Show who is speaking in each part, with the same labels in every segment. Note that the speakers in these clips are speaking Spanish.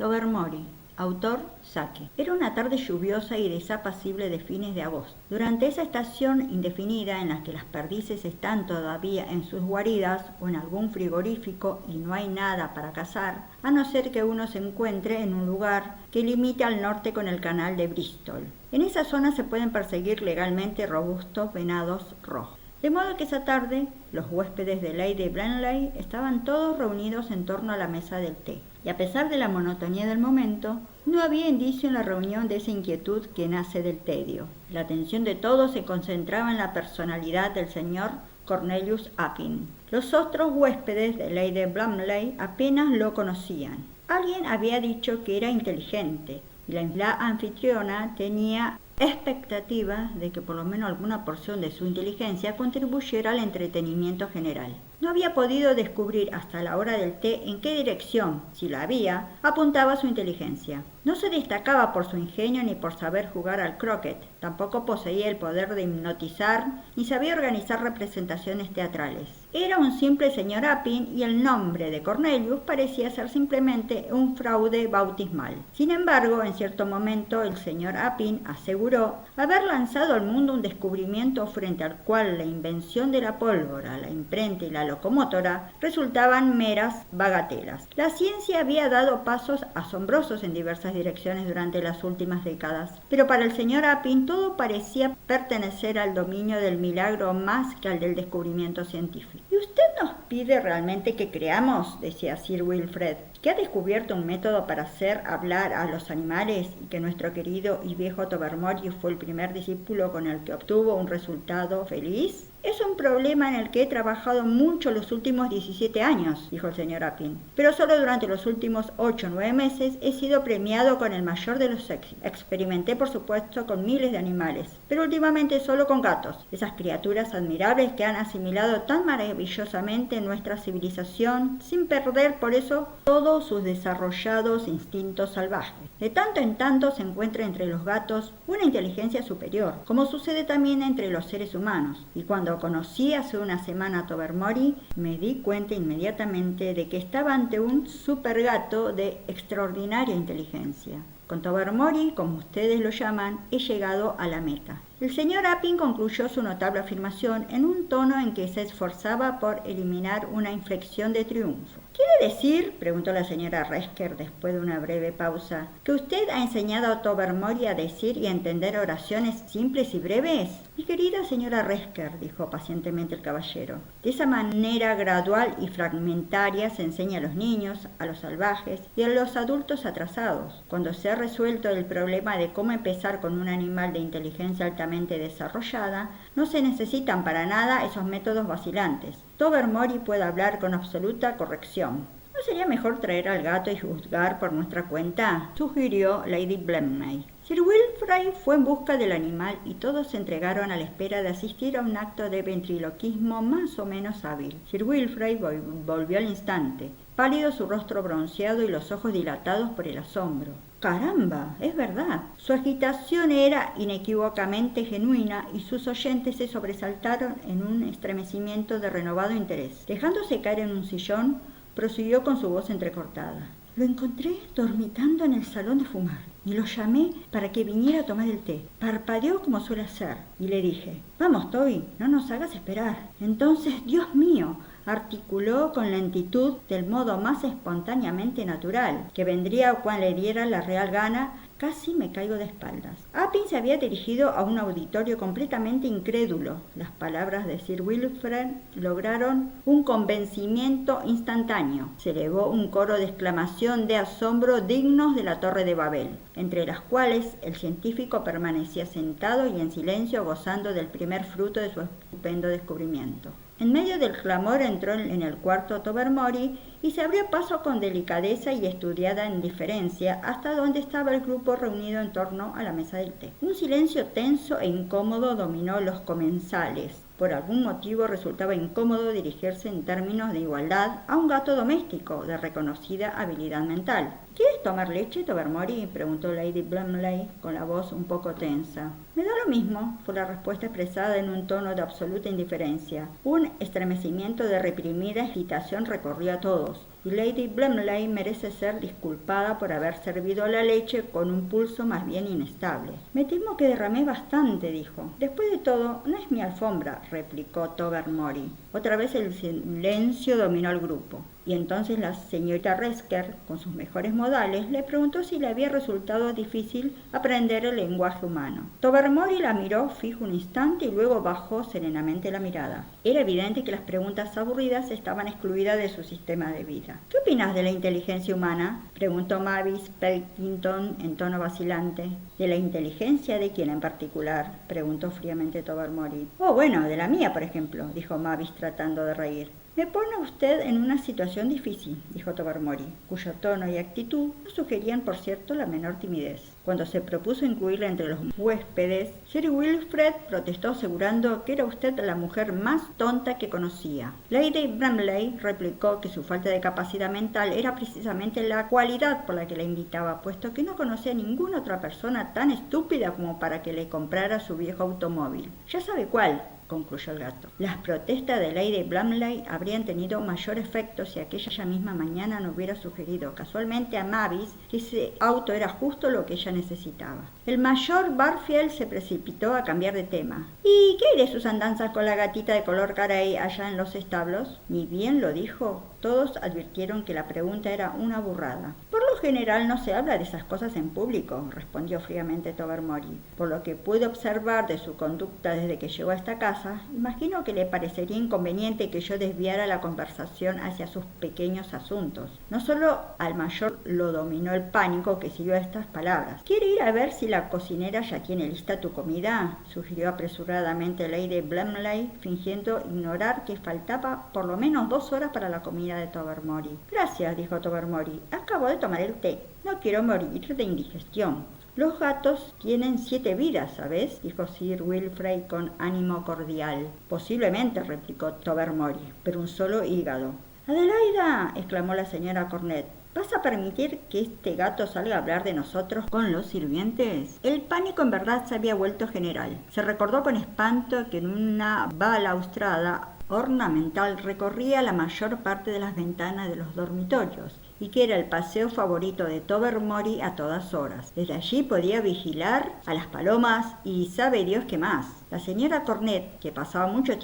Speaker 1: Tobermory. Autor Saki. Era una tarde lluviosa y desapacible de fines de agosto. Durante esa estación indefinida en la que las perdices están todavía en sus guaridas o en algún frigorífico y no hay nada para cazar, a no ser que uno se encuentre en un lugar que limite al norte con el canal de Bristol. En esa zona se pueden perseguir legalmente robustos venados rojos. De modo que esa tarde los huéspedes de Lady Blemley estaban todos reunidos en torno a la mesa del té. Y a pesar de la monotonía del momento, no había indicio en la reunión de esa inquietud que nace del tedio. La atención de todos se concentraba en la personalidad del señor Cornelius Appin. Los otros huéspedes de Lady Blemley apenas lo conocían. Alguien había dicho que era inteligente, y la anfitriona tenía expectativa de que por lo menos alguna porción de su inteligencia contribuyera al entretenimiento general. No había podido descubrir hasta la hora del té en qué dirección, si la había, apuntaba su inteligencia. No se destacaba por su ingenio ni por saber jugar al croquet, tampoco poseía el poder de hipnotizar, ni sabía organizar representaciones teatrales. Era un simple señor Appin y el nombre de Cornelius parecía ser simplemente un fraude bautismal. Sin embargo, en cierto momento el señor Appin aseguró haber lanzado al mundo un descubrimiento frente al cual la invención de la pólvora, la imprenta y la locomotora resultaban meras bagatelas. La ciencia había dado pasos asombrosos en diversas direcciones durante las últimas décadas, pero para el señor Appin todo parecía pertenecer al dominio del milagro más que al del descubrimiento científico. ¿Y usted nos pide realmente que creamos, decía Sir Wilfrid, que ha descubierto un método para hacer hablar a los animales y que nuestro querido y viejo Tobermory fue el primer discípulo con el que obtuvo un resultado feliz? Es un problema en el que he trabajado mucho los últimos 17 años, dijo el señor Appin, pero solo durante los últimos 8 o 9 meses he sido premiado con el mayor de los éxitos. Experimenté, por supuesto, con miles de animales, pero últimamente solo con gatos, esas criaturas admirables que han asimilado tan maravillosamente nuestra civilización, sin perder por eso todos sus desarrollados instintos salvajes. De tanto en tanto se encuentra entre los gatos una inteligencia superior, como sucede también entre los seres humanos, y cuando conocí hace una semana a Tobermory, me di cuenta inmediatamente de que estaba ante un supergato de extraordinaria inteligencia. Con Tobermory, como ustedes lo llaman, he llegado a la meta. El señor Appin concluyó su notable afirmación en un tono en que se esforzaba por eliminar una inflexión de triunfo. ¿Quiere decir, preguntó la señora Resker después de una breve pausa, que usted ha enseñado a Tobermory a decir y a entender oraciones simples y breves? Mi querida señora Resker, dijo pacientemente el caballero, de esa manera gradual y fragmentaria se enseña a los niños, a los salvajes y a los adultos atrasados. Cuando se ha resuelto el problema de cómo empezar con un animal de inteligencia altamente desarrollada, no se necesitan para nada esos métodos vacilantes. Tobermory puede hablar con absoluta corrección. ¿No sería mejor traer al gato y juzgar por nuestra cuenta?, sugirió Lady Blemley. Sir Wilfrid fue en busca del animal y todos se entregaron a la espera de asistir a un acto de ventriloquismo más o menos hábil. Sir Wilfrid volvió al instante, pálido, su rostro bronceado y los ojos dilatados por el asombro. ¡Caramba! Es verdad. Su agitación era inequívocamente genuina y sus oyentes se sobresaltaron en un estremecimiento de renovado interés. Dejándose caer en un sillón, prosiguió con su voz entrecortada. Lo encontré dormitando en el salón de fumar y lo llamé para que viniera a tomar el té. Parpadeó como suele hacer y le dije, «Vamos, Toby, no nos hagas esperar». Entonces, Dios mío, articuló con lentitud del modo más espontáneamente natural, que vendría cuando le diera la real gana, casi me caigo de espaldas. Appin se había dirigido a un auditorio completamente incrédulo. Las palabras de Sir Wilfrid lograron un convencimiento instantáneo. Se elevó un coro de exclamación de asombro dignos de la Torre de Babel, entre las cuales el científico permanecía sentado y en silencio gozando del primer fruto de su estupendo descubrimiento. En medio del clamor entró en el cuarto Tobermory y se abrió paso con delicadeza y estudiada indiferencia hasta donde estaba el grupo reunido en torno a la mesa del té. Un silencio tenso e incómodo dominó los comensales. Por algún motivo resultaba incómodo dirigirse en términos de igualdad a un gato doméstico de reconocida habilidad mental. ¿Quieres tomar leche, Tobermory?, preguntó Lady Blemley con la voz un poco tensa. Me da lo mismo, fue la respuesta expresada en un tono de absoluta indiferencia. Un estremecimiento de reprimida agitación recorrió a todos. y Lady Blemley merece ser disculpada por haber servido la leche con un pulso más bien inestable. Me temo que derramé bastante, dijo. Después de todo, no es mi alfombra, replicó Tobermory. Otra vez el silencio dominó al grupo. Y entonces la señorita Resker, con sus mejores modales, le preguntó si le había resultado difícil aprender el lenguaje humano. Tobermory la miró fijo un instante y luego bajó serenamente la mirada. Era evidente que las preguntas aburridas estaban excluidas de su sistema de vida. ¿Qué opinas de la inteligencia humana?, preguntó Mavis Pilkington en tono vacilante. ¿De la inteligencia de quién en particular?, preguntó fríamente Tobermory. Oh, bueno, de la mía, por ejemplo, dijo Mavis tratando de reír. Me pone usted en una situación difícil, dijo Tobermory, cuyo tono y actitud no sugerían, por cierto, la menor timidez. Cuando se propuso incluirla entre los huéspedes, Sir Wilfrid protestó asegurando que era usted la mujer más tonta que conocía. Lady Bramley replicó que su falta de capacidad mental era precisamente la cualidad por la que la invitaba, puesto que no conocía a ninguna otra persona tan estúpida como para que le comprara su viejo automóvil. Ya sabe cuál, concluyó el gato. Las protestas de Lady Bramley habrían tenido mayor efecto si aquella misma mañana no hubiera sugerido casualmente a Mavis que ese auto era justo lo que ella necesitaba. El mayor Barfield se precipitó a cambiar de tema. ¿Y qué hay de sus andanzas con la gatita de color carey allá en los establos? Ni bien lo dijo. Todos advirtieron que la pregunta era una burrada. Por lo general no se habla de esas cosas en público, respondió fríamente Tobermory. Por lo que pude observar de su conducta desde que llegó a esta casa, imagino que le parecería inconveniente que yo desviara la conversación hacia sus pequeños asuntos. No solo al mayor lo dominó el pánico que siguió a estas palabras. ¿Quiere ir a ver si la cocinera ya tiene lista tu comida?, sugirió apresuradamente Lady Blemley, fingiendo ignorar que faltaba por lo menos 2 horas para la comida de Tobermory. Gracias, dijo Tobermory. Acabo de tomar el té. No quiero morir de indigestión. Los gatos tienen 7 vidas, ¿sabes?, dijo Sir Wilfrid con ánimo cordial. Posiblemente, replicó Tobermory, pero un solo hígado. Adelaida, exclamó la señora Cornet. ¿Vas a permitir que este gato salga a hablar de nosotros con los sirvientes? El pánico en verdad se había vuelto general. Se recordó con espanto que en una balaustrada ornamental recorría la mayor parte de las ventanas de los dormitorios y que era el paseo favorito de Tobermory a todas horas. Desde allí podía vigilar a las palomas y sabe Dios qué más. La señora Cornet, que pasaba mucho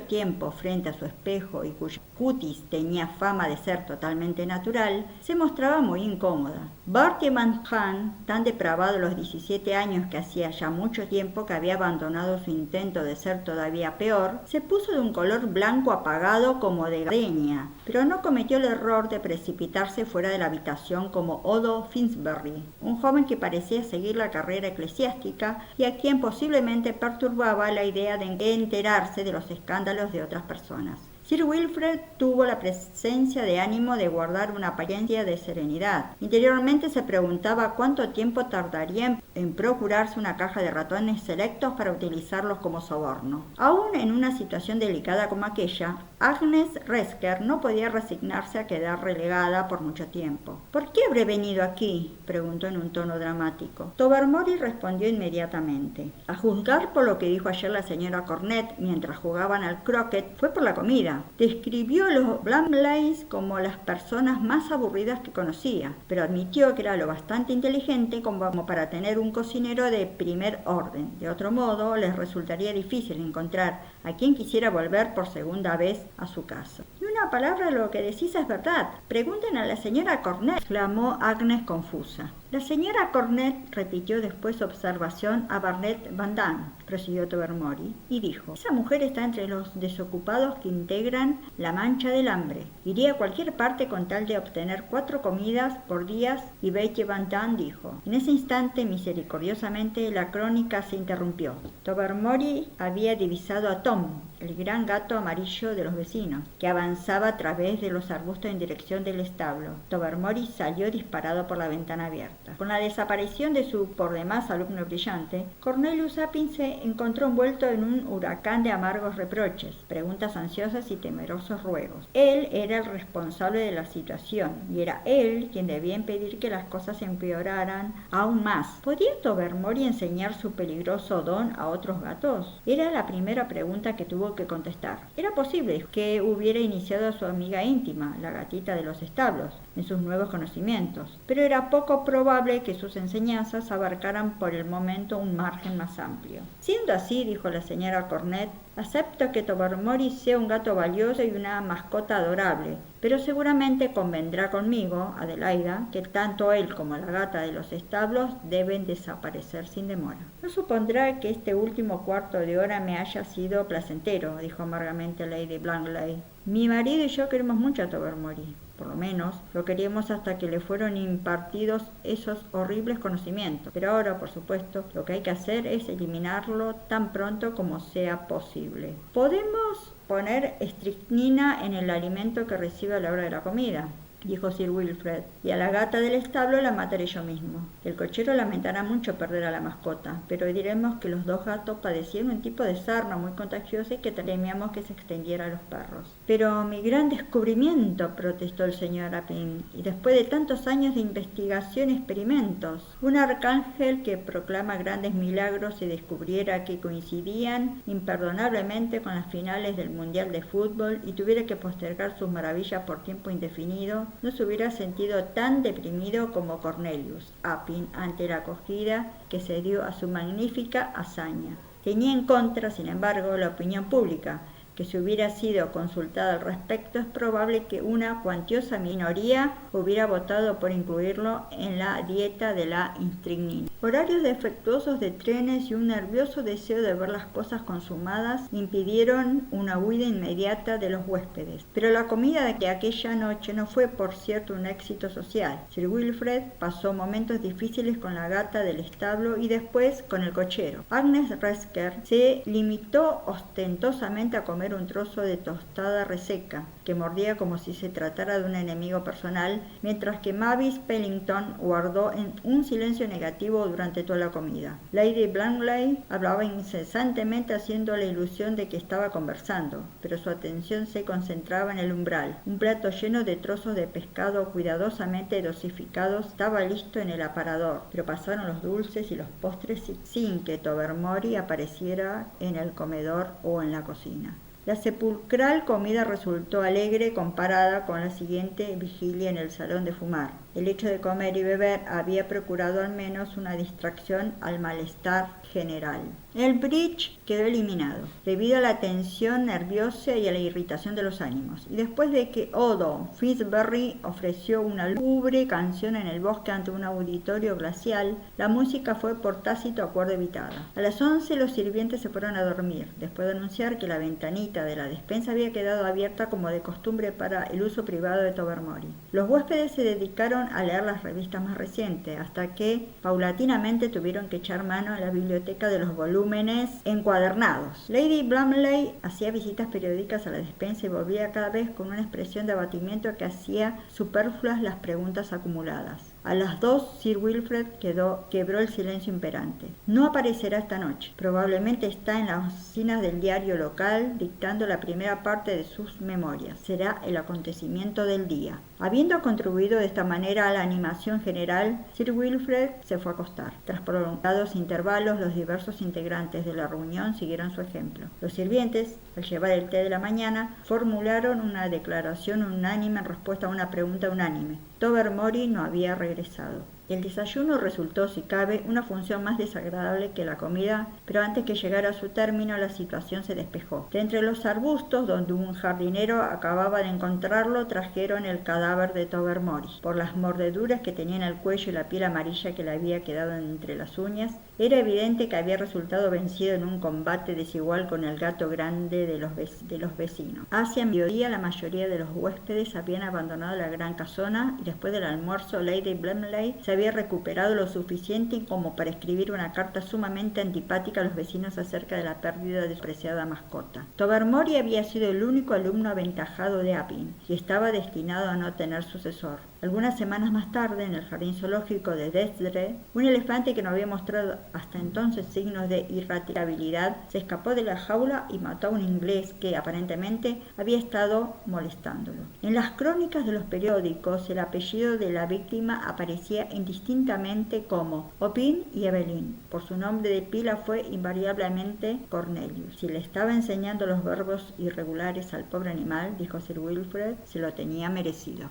Speaker 1: tiempo frente a su espejo y cuyo cutis tenía fama de ser totalmente natural, se mostraba muy incómoda. Bertie Van Hahn, tan depravado a los 17 años que hacía ya mucho tiempo que había abandonado su intento de ser todavía peor, se puso de un color blanco apagado como de gardenia, pero no cometió el error de precipitarse fuera de la habitación como Odo Finsbury, un joven que parecía seguir la carrera eclesiástica y a quien posiblemente perturbaba la idea de enterarse de los escándalos de otras personas. Sir Wilfrid tuvo la presencia de ánimo de guardar una apariencia de serenidad. Interiormente se preguntaba cuánto tiempo tardaría en procurarse una caja de ratones selectos para utilizarlos como soborno. Aún en una situación delicada como aquella, Agnes Resker no podía resignarse a quedar relegada por mucho tiempo. ¿Por qué habré venido aquí?, preguntó en un tono dramático. Tobermory respondió inmediatamente. A juzgar por lo que dijo ayer la señora Cornet mientras jugaban al croquet, fue por la comida. Describió a los Bramleys como las personas más aburridas que conocía, pero admitió que era lo bastante inteligente como para tener un cocinero de primer orden. De otro modo, les resultaría difícil encontrar a quien quisiera volver por segunda vez a su casa. Y una palabra, lo que decís es verdad. Pregunten a la señora Cornet, exclamó Agnes confusa. La señora Cornet repitió después su observación a Barnet Van Dam, prosiguió Tobermory, y dijo: esa mujer está entre los desocupados que integran la mancha del hambre. Iría a cualquier parte con tal de obtener 4 comidas por día. Y Betty Van Dam dijo. En ese instante, misericordiosamente, la crónica se interrumpió. Tobermory había divisado a Tom, el gran gato amarillo de los vecinos, que avanzaba a través de los arbustos en dirección del establo. Tobermory salió disparado por la ventana abierta. respuesta. Con la desaparición de su por demás alumno brillante, Cornelius Appin se encontró envuelto en un huracán de amargos reproches, preguntas ansiosas y temerosos ruegos. Él era el responsable de la situación y era él quien debía impedir que las cosas empeoraran aún más. ¿Podía Tobermory enseñar su peligroso don a otros gatos? Era la primera pregunta que tuvo que contestar. Era posible que hubiera iniciado a su amiga íntima, la gatita de los establos, en sus nuevos conocimientos, pero era poco probable que sus enseñanzas abarcaran por el momento un margen más amplio. Siendo así, dijo la señora Cornet, acepto que Tobermory sea un gato valioso y una mascota adorable, pero seguramente convendrá conmigo, Adelaida, que tanto él como la gata de los establos deben desaparecer sin demora. No supondrá que este último cuarto de hora me haya sido placentero, dijo amargamente Lady Blangley. Mi marido y yo queremos mucho a Tobermory. Por lo menos lo queríamos hasta que le fueron impartidos esos horribles conocimientos. Pero ahora, por supuesto, lo que hay que hacer es eliminarlo tan pronto como sea posible. ¿Podemos poner estricnina en el alimento que recibe a la hora de la comida?, dijo Sir Wilfred, y a la gata del establo la mataré yo mismo. El cochero lamentará mucho perder a la mascota, pero diremos que los dos gatos padecían un tipo de sarna muy contagiosa y que temíamos que se extendiera a los perros. Pero mi gran descubrimiento, protestó el señor Appin, y después de tantos años de investigación y experimentos, un arcángel que proclama grandes milagros si descubriera que coincidían imperdonablemente con las finales del Mundial de Fútbol y tuviera que postergar sus maravillas por tiempo indefinido, no se hubiera sentido tan deprimido como Cornelius Appin ante la acogida que se dio a su magnífica hazaña. Tenía en contra, sin embargo, la opinión pública, que si hubiera sido consultada al respecto es probable que una cuantiosa minoría hubiera votado por incluirlo en la dieta de la strychnina. Horarios defectuosos de trenes y un nervioso deseo de ver las cosas consumadas impidieron una huida inmediata de los huéspedes. Pero la comida de aquella noche no fue, por cierto, un éxito social. Sir Wilfred pasó momentos difíciles con la gata del establo y después con el cochero. Agnes Resker se limitó ostentosamente a comer un trozo de tostada reseca, que mordía como si se tratara de un enemigo personal, mientras que Mavis Pellington guardó en un silencio negativo durante toda la comida. Lady Blangley hablaba incesantemente haciendo la ilusión de que estaba conversando, pero su atención se concentraba en el umbral. Un plato lleno de trozos de pescado cuidadosamente dosificados estaba listo en el aparador, pero pasaron los dulces y los postres sin que Tobermory apareciera en el comedor o en la cocina. La sepulcral comida resultó alegre comparada con la siguiente vigilia en el salón de fumar. El hecho de comer y beber había procurado al menos una distracción al malestar general. El bridge quedó eliminado, debido a la tensión nerviosa y a la irritación de los ánimos, y después de que Odo Fitzberry ofreció una lúgubre canción en el bosque ante un auditorio glacial, la música fue por tácito acuerdo evitada. A las 11 los sirvientes se fueron a dormir, después de anunciar que la ventanita de la despensa había quedado abierta como de costumbre para el uso privado de Tobermory. Los huéspedes se dedicaron a leer las revistas más recientes, hasta que paulatinamente tuvieron que echar mano a la biblioteca de los volúmenes encuadernados. Lady Blamley hacía visitas periódicas a la despensa y volvía cada vez con una expresión de abatimiento que hacía superfluas las preguntas acumuladas. A las 2 Sir Wilfred quebró el silencio imperante. No aparecerá esta noche. Probablemente está en las oficinas del diario local dictando la primera parte de sus memorias. Será el acontecimiento del día. Habiendo contribuido de esta manera a la animación general, Sir Wilfred se fue a acostar. Tras prolongados intervalos, los diversos integrantes de la reunión siguieron su ejemplo. Los sirvientes, al llevar el té de la mañana, formularon una declaración unánime en respuesta a una pregunta unánime. Tobermory no había regresado. El desayuno resultó, si cabe, una función más desagradable que la comida, pero antes que llegara a su término la situación se despejó. De entre los arbustos, donde un jardinero acababa de encontrarlo, trajeron el cadáver de Tobermory. Por las mordeduras que tenía en el cuello y la piel amarilla que le había quedado entre las uñas, era evidente que había resultado vencido en un combate desigual con el gato grande de los vecinos. Hacia mediodía la mayoría de los huéspedes habían abandonado la gran casona y después del almuerzo Lady Blemley se había recuperado lo suficiente como para escribir una carta sumamente antipática a los vecinos acerca de la pérdida de su preciada mascota. Tobermory había sido el único alumno aventajado de Appin y estaba destinado a no tener sucesor. Algunas semanas más tarde, en el jardín zoológico de Dresde, un elefante que no había mostrado hasta entonces signos de irritabilidad se escapó de la jaula y mató a un inglés que aparentemente había estado molestándolo. En las crónicas de los periódicos, el apellido de la víctima aparecía indistintamente como Opin y Evelyn. Por su nombre de pila fue invariablemente Cornelius. Si le estaba enseñando los verbos irregulares al pobre animal, dijo Sir Wilfrid, se lo tenía merecido.